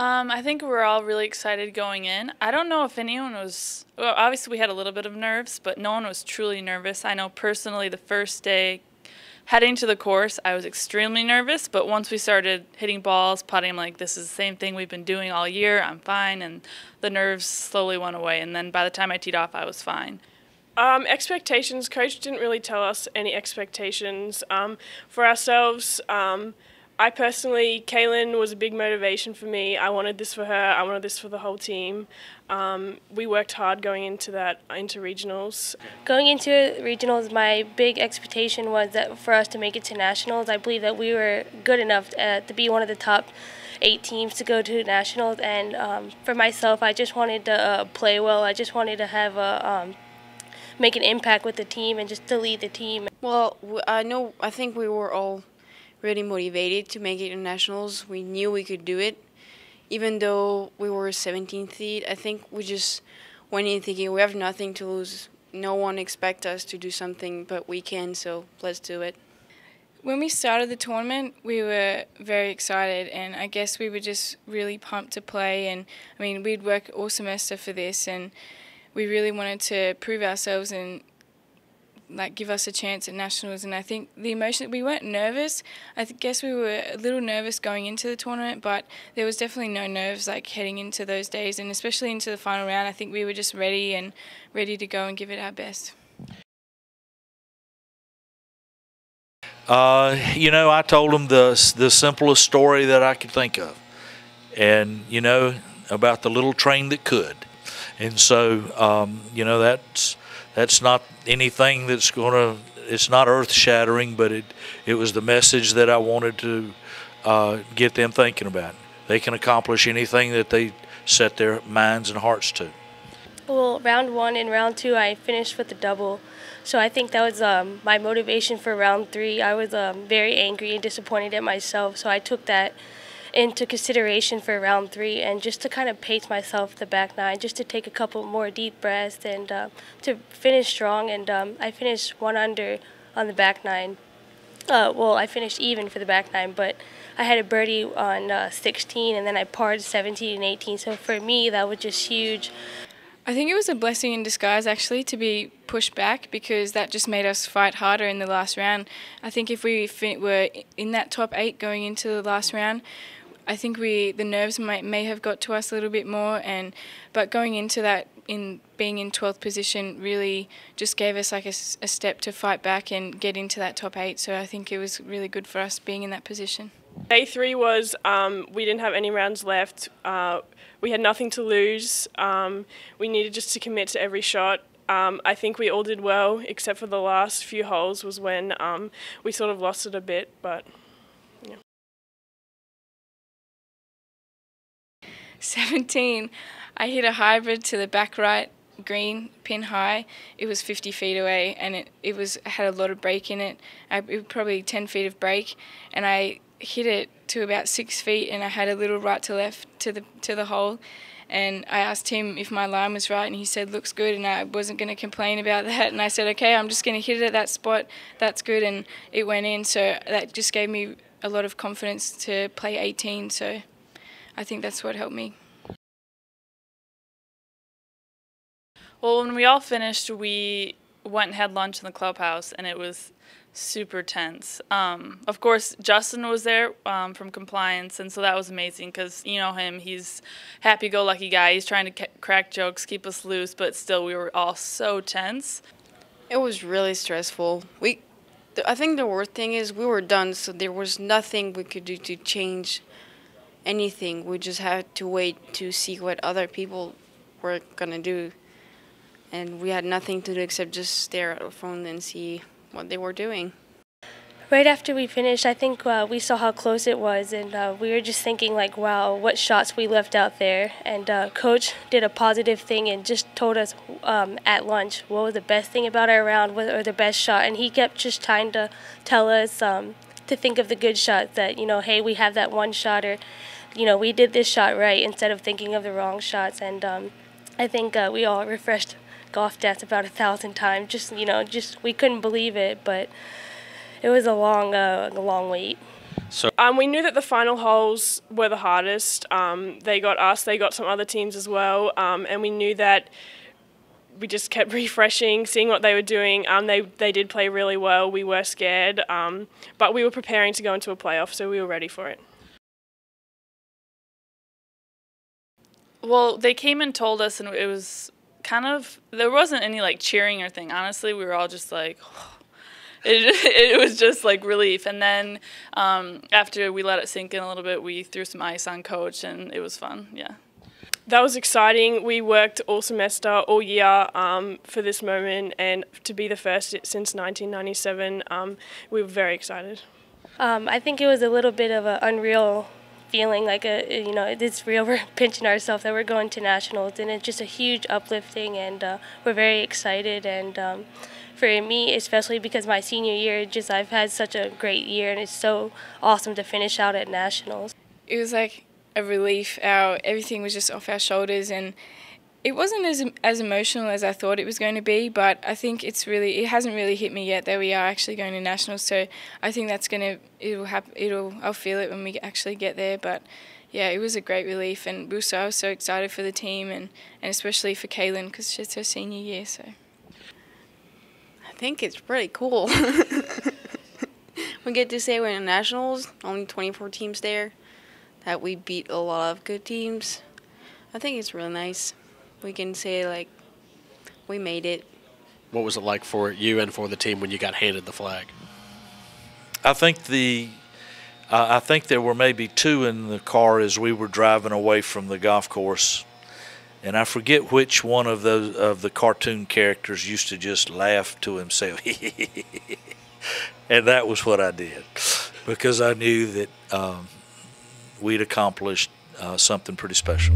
I think we're all really excited going in. I don't know if anyone was, well, obviously we had a little bit of nerves, but no one was truly nervous. I know personally the first day heading to the course, I was extremely nervous, but once we started hitting balls, putting, I'm like, this is the same thing we've been doing all year, I'm fine, and the nerves slowly went away, and then by the time I teed off, I was fine. Expectations, coach didn't really tell us any expectations for ourselves. I personally, Kaylin was a big motivation for me. I wanted this for her. I wanted this for the whole team. We worked hard going into regionals. Going into regionals, my big expectation was that for us to make it to nationals. I believe that we were good enough to be one of the top 8 teams to go to nationals. And for myself, I just wanted to play well. I just wanted to have make an impact with the team and just to lead the team. Well, I think we were all really motivated to make it in nationals. We knew we could do it. Even though we were 17th seed, I think we just went in thinking we have nothing to lose. No one expects us to do something, but we can, so let's do it. When we started the tournament, we were very excited, and I guess we were just really pumped to play. And I mean, we'd worked all semester for this, and we really wanted to prove ourselves and give us a chance at nationals. And I think the emotion, we weren't nervous. I guess we were a little nervous going into the tournament, but there was definitely no nerves heading into those days, and especially into the final round. I think we were just ready to go and give it our best. I told them the simplest story that I could think of, and about the little train that could. And so, that's not anything that's it's not earth-shattering, but it was the message that I wanted to get them thinking about. They can accomplish anything that they set their minds and hearts to. Well, round 1 and round 2, I finished with a double. So I think that was my motivation for round 3. I was very angry and disappointed at myself, so I took that into consideration for round 3, and just to kind of pace myself the back 9, just to take a couple more deep breaths and to finish strong. And I finished 1 under on the back 9. Well, I finished even for the back 9, but I had a birdie on 16, and then I parred 17 and 18. So for me, that was just huge. I think it was a blessing in disguise, actually, to be pushed back, because that just made us fight harder in the last round. I think if we were in that top 8 going into the last round, I think the nerves may have got to us a little bit more, but going into that, being in 12th position, really just gave us a step to fight back and get into that top 8. So I think it was really good for us being in that position. Day 3 was we didn't have any rounds left. We had nothing to lose. We needed just to commit to every shot. I think we all did well, except for the last few holes was when we sort of lost it a bit, but yeah. 17, I hit a hybrid to the back right green, pin high. It was 50 feet away, and it had a lot of break in it. It was probably 10 feet of break, and I hit it to about 6 feet, and I had a little right to left to the hole. And I asked him if my line was right, and he said, looks good, and I wasn't going to complain about that. And I said, okay, I'm just going to hit it at that spot. That's good, and it went in. So that just gave me a lot of confidence to play 18. So I think that's what helped me. Well, when we all finished, we went and had lunch in the clubhouse, and it was super tense. Of course, Justin was there from compliance, and so that was amazing because you know him. He's happy-go-lucky guy. He's trying to crack jokes, keep us loose, but still we were all so tense. It was really stressful. I think the worst thing is we were done, so there was nothing we could do to change anything. We just had to wait to see what other people were going to do. And we had nothing to do except just stare at our phone and see what they were doing. Right after we finished, I think we saw how close it was, and we were just thinking, wow, what shots we left out there. And Coach did a positive thing and just told us at lunch what was the best thing about our round or the best shot. And he kept just trying to tell us to think of the good shots, that, hey, we have that one shot, or, we did this shot right, instead of thinking of the wrong shots. And I think we all refreshed golf stats about 1,000 times. Just we couldn't believe it, but it was a long wait. We knew that the final holes were the hardest. They got us, they got some other teams as well, and we knew that we just kept refreshing, seeing what they were doing. They did play really well. We were scared, but we were preparing to go into a playoff, so we were ready for it. Well, they came and told us, and it was kind of, there wasn't any like cheering or thing. Honestly, we were all just like, it was just like relief. And then after we let it sink in a little bit, we threw some ice on Coach, and it was fun. Yeah. That was exciting. We worked all semester, all year for this moment, and to be the first since 1997, we were very excited. I think it was a little bit of an unreal feeling, like it's real. We're pinching ourselves that we're going to nationals, and it's just a huge uplifting, and we're very excited. And for me, especially because my senior year, I've had such a great year, and it's so awesome to finish out at nationals. It was like a relief. Everything was just off our shoulders, and it wasn't as emotional as I thought it was going to be, but I think it hasn't really hit me yet that we are actually going to nationals, so I think I'll feel it when we actually get there. But yeah, it was a great relief, and I was so excited for the team, and especially for Kaylin, because it's her senior year. So I think it's pretty cool. We get to say we're in nationals, only 24 teams there, that we beat a lot of good teams. I think it's really nice. We can say, like, we made it. What was it like for you and for the team when you got handed the flag? I think I think there were maybe two in the car as we were driving away from the golf course, and I forget which one of the cartoon characters used to just laugh to himself, and that was what I did, because I knew that we'd accomplished something pretty special.